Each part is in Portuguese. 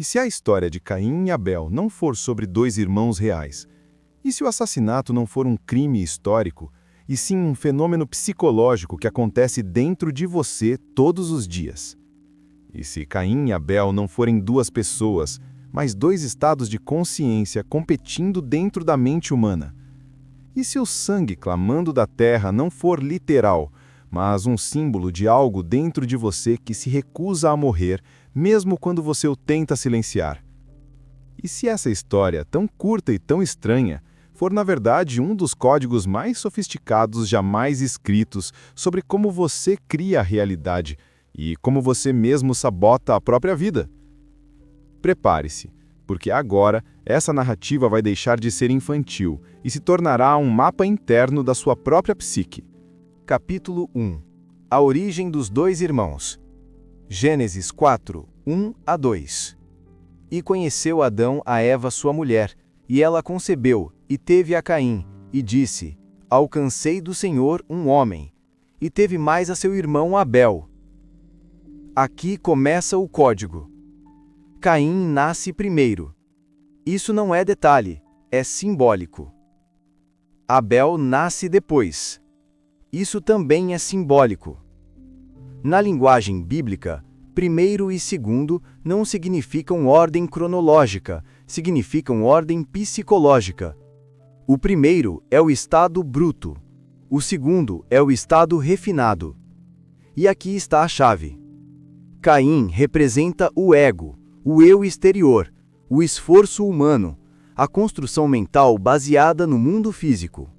E se a história de Caim e Abel não for sobre dois irmãos reais? E se o assassinato não for um crime histórico, e sim um fenômeno psicológico que acontece dentro de você todos os dias? E se Caim e Abel não forem duas pessoas, mas dois estados de consciência competindo dentro da mente humana? E se o sangue clamando da terra não for literal, mas um símbolo de algo dentro de você que se recusa a morrer, mesmo quando você o tenta silenciar? E se essa história, tão curta e tão estranha, for na verdade um dos códigos mais sofisticados jamais escritos sobre como você cria a realidade e como você mesmo sabota a própria vida? Prepare-se, porque agora essa narrativa vai deixar de ser infantil e se tornará um mapa interno da sua própria psique. Capítulo 1. A origem dos dois irmãos. Gênesis 4, 1 a 2. E conheceu Adão a Eva sua mulher, e ela concebeu, e teve a Caim, e disse: Alcancei do Senhor um homem. E teve mais a seu irmão Abel. Aqui começa o código. Caim nasce primeiro. Isso não é detalhe, é simbólico. Abel nasce depois. Isso também é simbólico. Na linguagem bíblica, primeiro e segundo não significam ordem cronológica, significam ordem psicológica. O primeiro é o estado bruto, o segundo é o estado refinado. E aqui está a chave. Caim representa o ego, o eu exterior, o esforço humano, a construção mental baseada no mundo físico.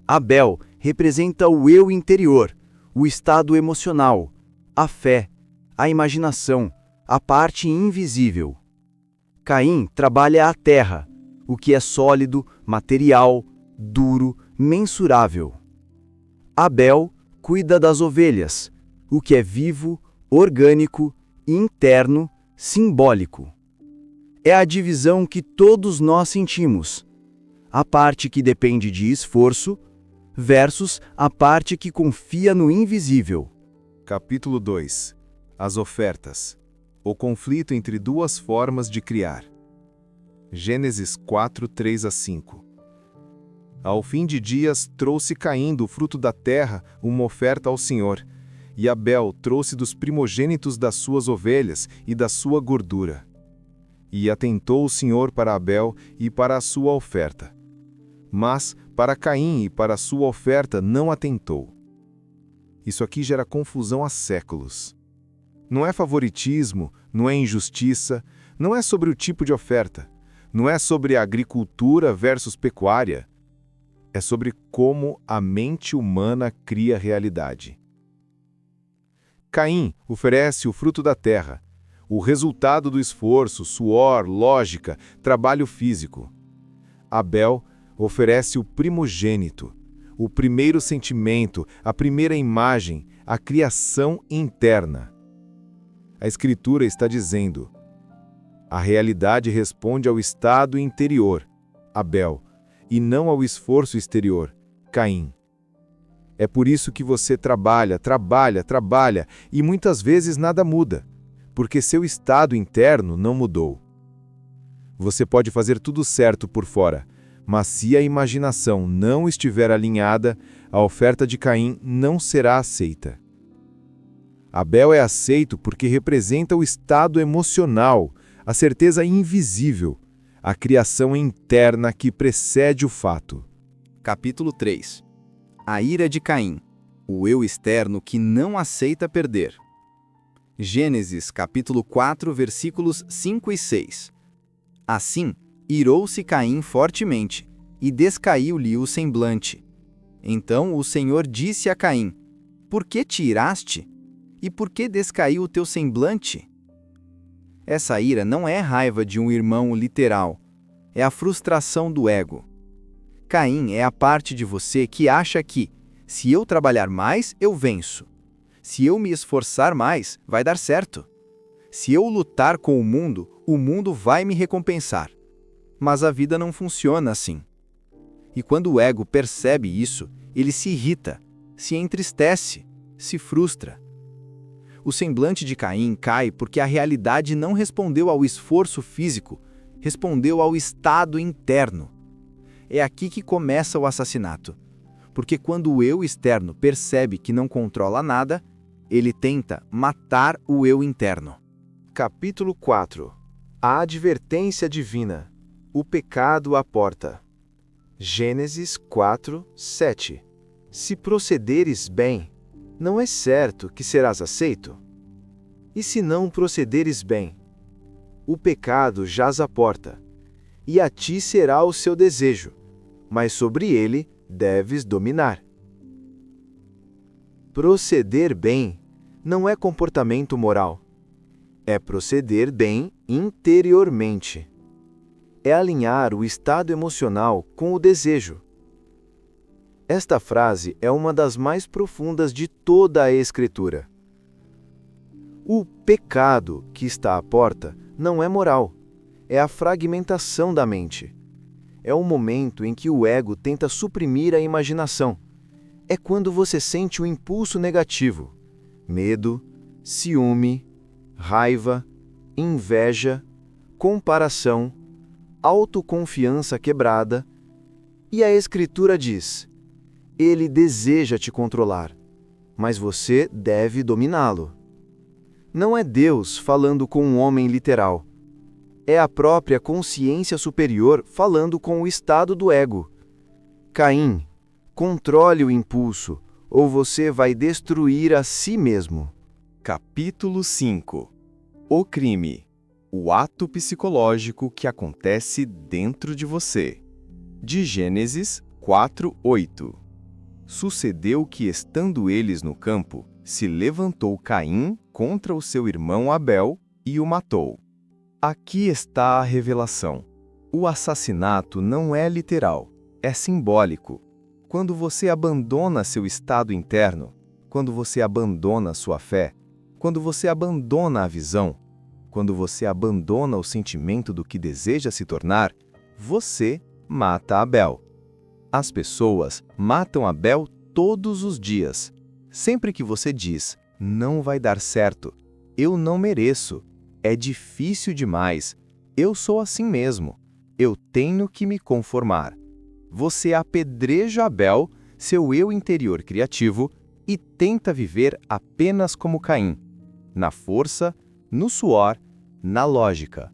Abel representa o eu interior, o estado emocional, a fé, a imaginação, a parte invisível. Caim trabalha a terra, o que é sólido, material, duro, mensurável. Abel cuida das ovelhas, o que é vivo, orgânico, interno, simbólico. É a divisão que todos nós sentimos. A parte que depende de esforço versus a parte que confia no invisível. Capítulo 2. As ofertas. O conflito entre duas formas de criar. Gênesis 4, 3 a 5. Ao fim de dias, trouxe Caim do fruto da terra uma oferta ao Senhor, e Abel trouxe dos primogênitos das suas ovelhas e da sua gordura. E atentou o Senhor para Abel e para a sua oferta. Mas para Caim e para a sua oferta não atentou. Isso aqui gera confusão há séculos. Não é favoritismo, não é injustiça, não é sobre o tipo de oferta, não é sobre agricultura versus pecuária. É sobre como a mente humana cria realidade. Caim oferece o fruto da terra, o resultado do esforço, suor, lógica, trabalho físico. Abel oferece o primogênito, o primeiro sentimento, a primeira imagem, a criação interna. A Escritura está dizendo: a realidade responde ao estado interior, Abel, e não ao esforço exterior, Caim. É por isso que você trabalha, e muitas vezes nada muda, porque seu estado interno não mudou. Você pode fazer tudo certo por fora, mas se a imaginação não estiver alinhada, a oferta de Caim não será aceita. Abel é aceito porque representa o estado emocional, a certeza invisível, a criação interna que precede o fato. Capítulo 3. A ira de Caim, o eu externo que não aceita perder. Gênesis capítulo 4, versículos 5 e 6. Assim, irou-se Caim fortemente, e descaiu-lhe o semblante. Então o Senhor disse a Caim: Por que te iraste? E por que descaiu o teu semblante? Essa ira não é raiva de um irmão literal, é a frustração do ego. Caim é a parte de você que acha que, se eu trabalhar mais, eu venço. Se eu me esforçar mais, vai dar certo. Se eu lutar com o mundo vai me recompensar. Mas a vida não funciona assim. E quando o ego percebe isso, ele se irrita, se entristece, se frustra. O semblante de Caim cai porque a realidade não respondeu ao esforço físico, respondeu ao estado interno. É aqui que começa o assassinato. Porque quando o eu externo percebe que não controla nada, ele tenta matar o eu interno. Capítulo 4. A advertência divina. O pecado à porta. Gênesis 4, 7. Se procederes bem, não é certo que serás aceito? E se não procederes bem? O pecado jaz à porta, e a ti será o seu desejo, mas sobre ele deves dominar. Proceder bem não é comportamento moral. É proceder bem interiormente. É alinhar o estado emocional com o desejo. Esta frase é uma das mais profundas de toda a Escritura. O pecado que está à porta não é moral, é a fragmentação da mente. É o momento em que o ego tenta suprimir a imaginação. É quando você sente o impulso negativo, medo, ciúme, raiva, inveja, comparação, autoconfiança quebrada. E a Escritura diz: ele deseja te controlar, mas você deve dominá-lo. Não é Deus falando com um homem literal. É a própria consciência superior falando com o estado do ego. Caim, controle o impulso, ou você vai destruir a si mesmo. Capítulo 5. O crime. O ato psicológico que acontece dentro de você. De Gênesis 4:8. Sucedeu que, estando eles no campo, se levantou Caim contra o seu irmão Abel e o matou. Aqui está a revelação. O assassinato não é literal, é simbólico. Quando você abandona seu estado interno, quando você abandona sua fé, quando você abandona a visão, quando você abandona o sentimento do que deseja se tornar, você mata Abel. As pessoas matam Abel todos os dias. Sempre que você diz, não vai dar certo, eu não mereço, é difícil demais, eu sou assim mesmo, eu tenho que me conformar. Você apedreja Abel, seu eu interior criativo, e tenta viver apenas como Caim, na força, no suor, na lógica.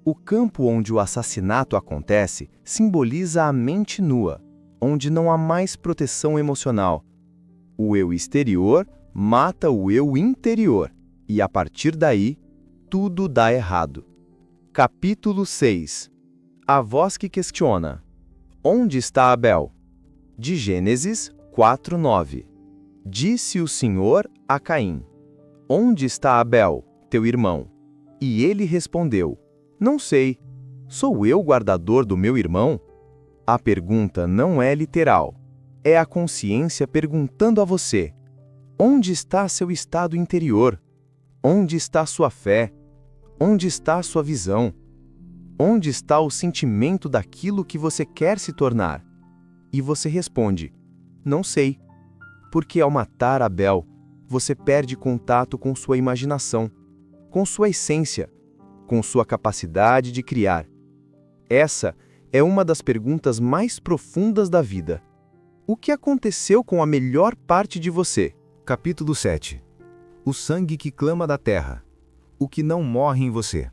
O campo onde o assassinato acontece simboliza a mente nua, onde não há mais proteção emocional. O eu exterior mata o eu interior, e a partir daí, tudo dá errado. Capítulo 6. A voz que questiona. Onde está Abel? De Gênesis 4:9. Disse o Senhor a Caim: Onde está Abel, teu irmão? E ele respondeu: Não sei. Sou eu guardador do meu irmão? A pergunta não é literal. É a consciência perguntando a você: onde está seu estado interior? Onde está sua fé? Onde está sua visão? Onde está o sentimento daquilo que você quer se tornar? E você responde: não sei. Porque ao matar Abel, você perde contato com sua imaginação, com sua essência, com sua capacidade de criar. Essa é uma das perguntas mais profundas da vida. O que aconteceu com a melhor parte de você? Capítulo 7. O sangue que clama da terra. O que não morre em você.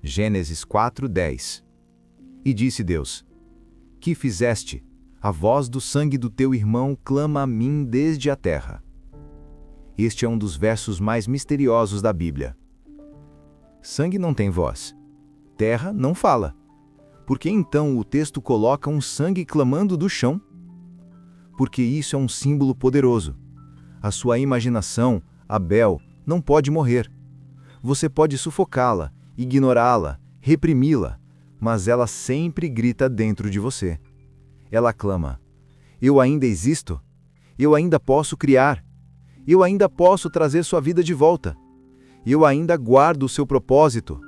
Gênesis 4:10. E disse Deus: Que fizeste? A voz do sangue do teu irmão clama a mim desde a terra. Este é um dos versos mais misteriosos da Bíblia. Sangue não tem voz. Terra não fala. Por que então o texto coloca um sangue clamando do chão? Porque isso é um símbolo poderoso. A sua imaginação, Abel, não pode morrer. Você pode sufocá-la, ignorá-la, reprimi-la, mas ela sempre grita dentro de você. Ela clama: eu ainda existo? Eu ainda posso criar? Eu ainda posso trazer sua vida de volta? Eu ainda guardo o seu propósito?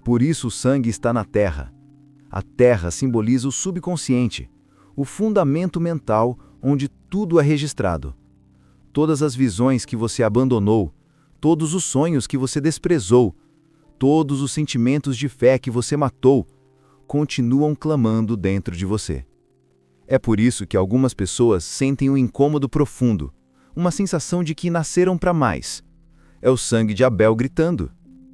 Por isso o sangue está na terra. A terra simboliza o subconsciente, o fundamento mental onde tudo é registrado. Todas as visões que você abandonou, todos os sonhos que você desprezou, todos os sentimentos de fé que você matou, continuam clamando dentro de você. É por isso que algumas pessoas sentem um incômodo profundo, uma sensação de que nasceram para mais. É o sangue de Abel gritando.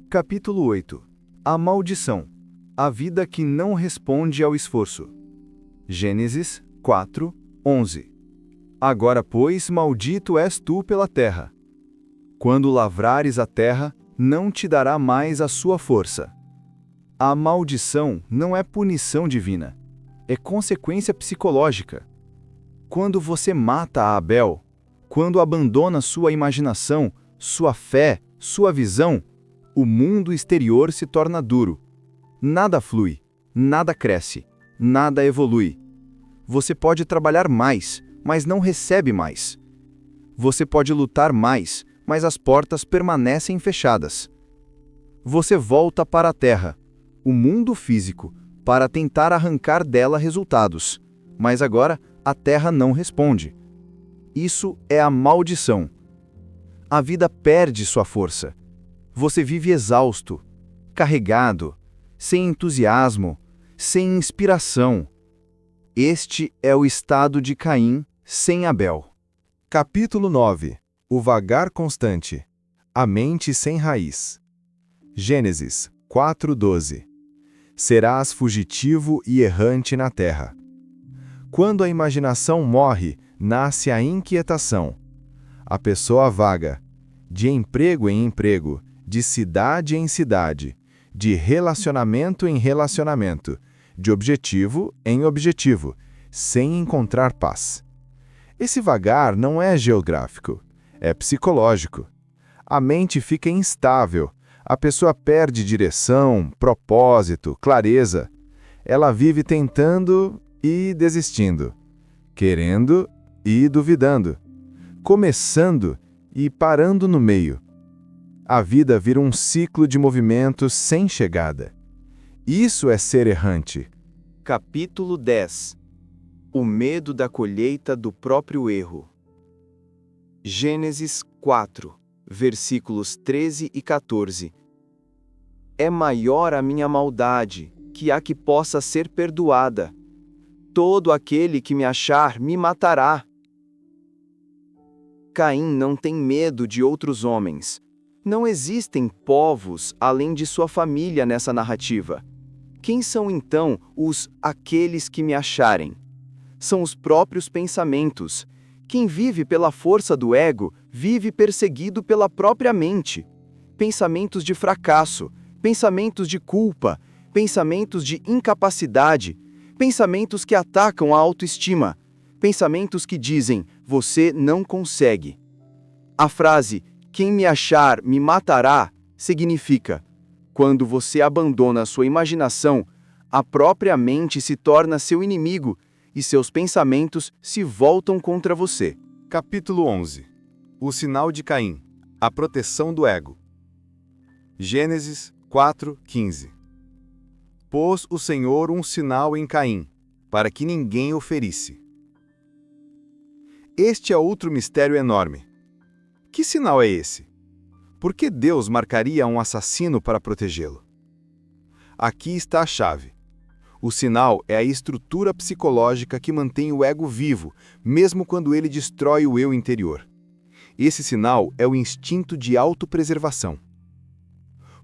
Capítulo 8. A maldição. A vida que não responde ao esforço. Gênesis 4, 11. Agora, pois, maldito és tu pela terra. Quando lavrares a terra, não te dará mais a sua força. A maldição não é punição divina, é consequência psicológica. Quando você mata a Abel, quando abandona sua imaginação, sua fé, sua visão, o mundo exterior se torna duro. Nada flui, nada cresce, nada evolui. Você pode trabalhar mais, mas não recebe mais. Você pode lutar mais, mas as portas permanecem fechadas. Você volta para a Terra, o mundo físico, para tentar arrancar dela resultados, mas agora a Terra não responde. Isso é a maldição. A vida perde sua força. Você vive exausto, carregado, sem entusiasmo, sem inspiração. Este é o estado de Caim sem Abel. Capítulo 9. O vagar constante. A mente sem raiz. Gênesis 4:12. Serás fugitivo e errante na terra. Quando a imaginação morre, nasce a inquietação. A pessoa vaga, de emprego em emprego, de cidade em cidade, de relacionamento em relacionamento, de objetivo em objetivo, sem encontrar paz. Esse vagar não é geográfico, é psicológico. A mente fica instável, a pessoa perde direção, propósito, clareza. Ela vive tentando e desistindo, querendo e duvidando, começando e parando no meio. A vida vira um ciclo de movimentos sem chegada. Isso é ser errante. Capítulo 10. O medo da colheita do próprio erro. Gênesis 4, versículos 13 e 14. É maior a minha maldade, que a que possa ser perdoada. Todo aquele que me achar me matará. Caim não tem medo de outros homens. Não existem povos além de sua família nessa narrativa. Quem são então os aqueles que me acharem? São os próprios pensamentos. Quem vive pela força do ego, vive perseguido pela própria mente. Pensamentos de fracasso, pensamentos de culpa, pensamentos de incapacidade, pensamentos que atacam a autoestima, pensamentos que dizem, você não consegue. A frase, quem me achar me matará, significa, quando você abandona sua imaginação, a própria mente se torna seu inimigo e seus pensamentos se voltam contra você. Capítulo 11. O sinal de Caim. A proteção do ego. Gênesis 4:15. Pôs o Senhor um sinal em Caim, para que ninguém o ferisse. Este é outro mistério enorme. Que sinal é esse? Por que Deus marcaria um assassino para protegê-lo? Aqui está a chave. O sinal é a estrutura psicológica que mantém o ego vivo, mesmo quando ele destrói o eu interior. Esse sinal é o instinto de autopreservação.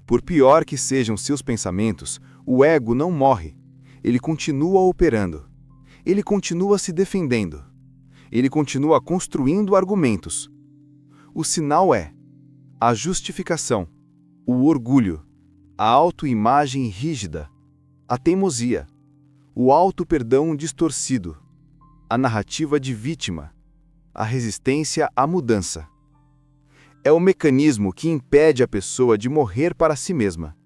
Por pior que sejam seus pensamentos, o ego não morre. Ele continua operando. Ele continua se defendendo. Ele continua construindo argumentos. O sinal é a justificação, o orgulho, a autoimagem rígida, a teimosia, o auto-perdão distorcido, a narrativa de vítima, a resistência à mudança. É o mecanismo que impede a pessoa de morrer para si mesma.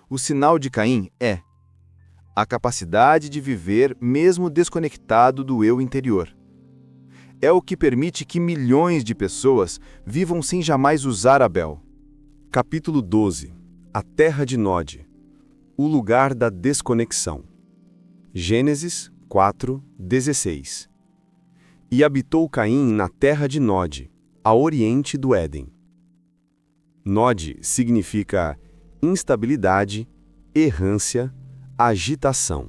O sinal de Caim é a capacidade de viver mesmo desconectado do eu interior. É o que permite que milhões de pessoas vivam sem jamais usar Abel. Capítulo 12. A terra de Nod. O lugar da desconexão. Gênesis 4:16. E habitou Caim na terra de Nod, a oriente do Éden. Nod significa instabilidade, errância, agitação.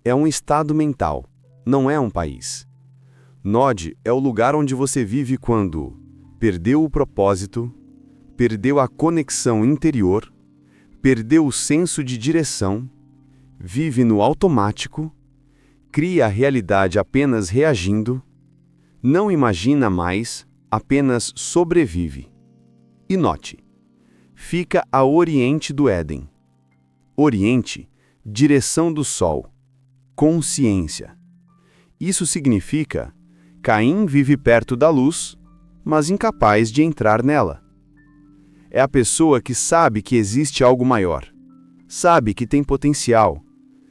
É um estado mental, não é um país. Nod é o lugar onde você vive quando perdeu o propósito, perdeu a conexão interior, perdeu o senso de direção, vive no automático, cria a realidade apenas reagindo, não imagina mais, apenas sobrevive. E note, fica a oriente do Éden. Oriente, direção do Sol, consciência. Isso significa: Caim vive perto da luz, mas incapaz de entrar nela. É a pessoa que sabe que existe algo maior, sabe que tem potencial,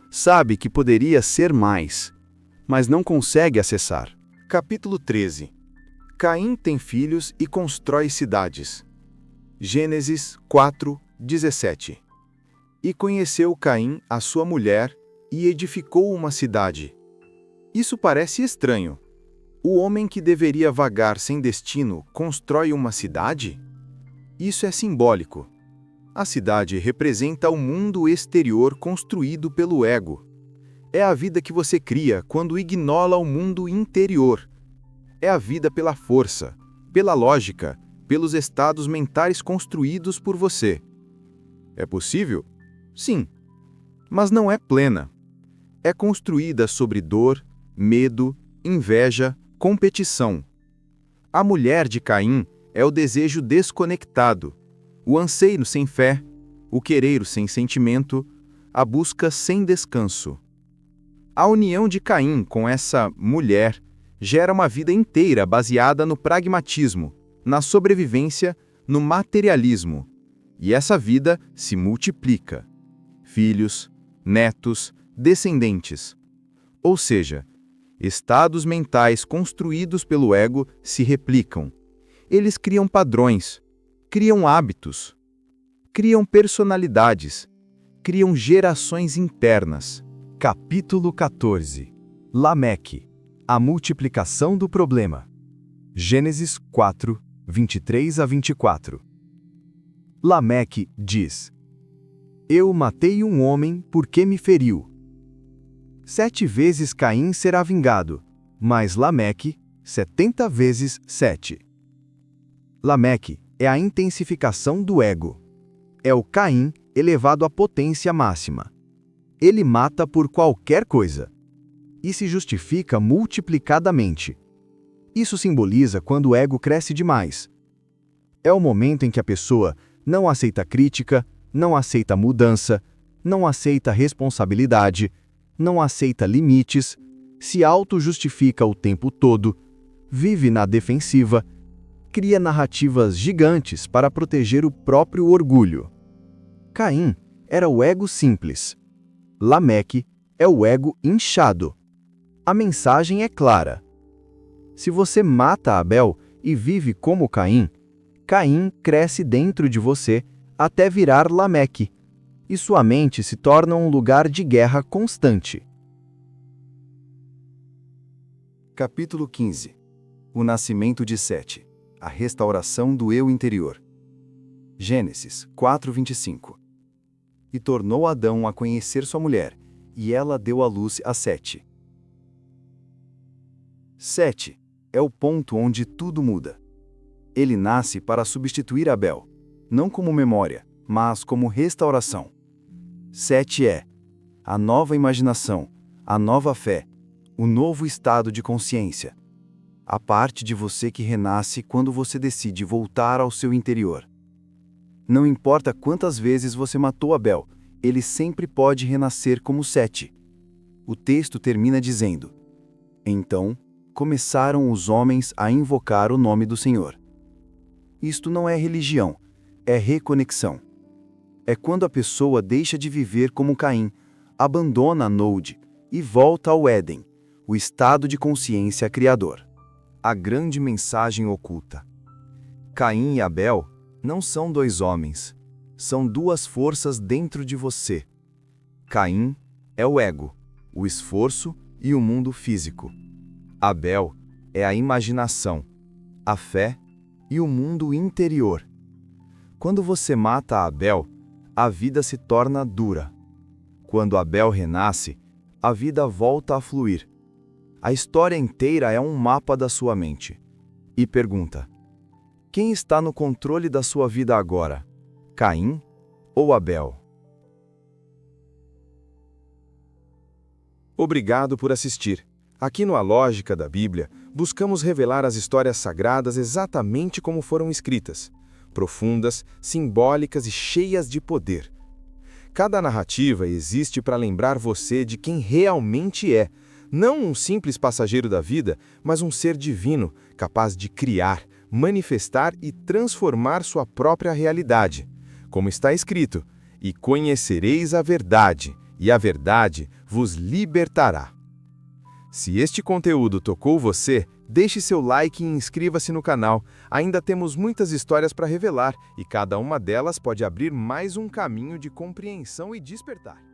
sabe que poderia ser mais, mas não consegue acessar. Capítulo 13. Caim tem filhos e constrói cidades. Gênesis 4:17. E conheceu Caim a sua mulher e edificou uma cidade. Isso parece estranho. O homem que deveria vagar sem destino constrói uma cidade? Isso é simbólico. A cidade representa o mundo exterior construído pelo ego. É a vida que você cria quando ignora o mundo interior. É a vida pela força, pela lógica, pelos estados mentais construídos por você. É possível? Sim. Mas não é plena. É construída sobre dor, medo, inveja, competição. A mulher de Caim é o desejo desconectado, o anseio sem fé, o querer sem sentimento, a busca sem descanso. A união de Caim com essa mulher gera uma vida inteira baseada no pragmatismo, na sobrevivência, no materialismo. E essa vida se multiplica. Filhos, netos, descendentes. Ou seja, estados mentais construídos pelo ego se replicam. Eles criam padrões, criam hábitos, criam personalidades, criam gerações internas. Capítulo 14. Lameque, a multiplicação do problema. Gênesis 4, 23 a 24. Lameque diz: Eu matei um homem porque me feriu. 7 vezes Caim será vingado, mas Lameque, 70 vezes 7. Lameque é a intensificação do ego. É o Caim elevado à potência máxima. Ele mata por qualquer coisa. E se justifica multiplicadamente. Isso simboliza quando o ego cresce demais. É o momento em que a pessoa não aceita crítica, não aceita mudança, não aceita responsabilidade, não aceita limites, se auto-justifica o tempo todo, vive na defensiva, cria narrativas gigantes para proteger o próprio orgulho. Caim era o ego simples. Lameque é o ego inchado. A mensagem é clara. Se você mata Abel e vive como Caim, Caim cresce dentro de você até virar Lameque, e sua mente se torna um lugar de guerra constante. Capítulo 15. O nascimento de Sete. A restauração do eu interior. Gênesis 4:25. E tornou Adão a conhecer sua mulher, e ela deu à luz a Sete. Sete é o ponto onde tudo muda. Ele nasce para substituir Abel, não como memória, mas como restauração. Sete é a nova imaginação, a nova fé, o novo estado de consciência. A parte de você que renasce quando você decide voltar ao seu interior. Não importa quantas vezes você matou Abel, ele sempre pode renascer como Sete. O texto termina dizendo: Então começaram os homens a invocar o nome do Senhor. Isto não é religião, é reconexão. É quando a pessoa deixa de viver como Caim, abandona a Nod e volta ao Éden, o estado de consciência criador. A grande mensagem oculta. Caim e Abel não são 2 homens, são 2 forças dentro de você. Caim é o ego, o esforço e o mundo físico. Abel é a imaginação, a fé e o mundo interior. Quando você mata Abel, a vida se torna dura. Quando Abel renasce, a vida volta a fluir. A história inteira é um mapa da sua mente. E pergunta: quem está no controle da sua vida agora? Caim ou Abel? Obrigado por assistir. Aqui no A Lógica da Bíblia, buscamos revelar as histórias sagradas exatamente como foram escritas, profundas, simbólicas e cheias de poder. Cada narrativa existe para lembrar você de quem realmente é, não um simples passageiro da vida, mas um ser divino, capaz de criar, manifestar e transformar sua própria realidade. Como está escrito: e conhecereis a verdade, e a verdade vos libertará. Se este conteúdo tocou você, deixe seu like e inscreva-se no canal. Ainda temos muitas histórias para revelar, e cada uma delas pode abrir mais um caminho de compreensão e despertar.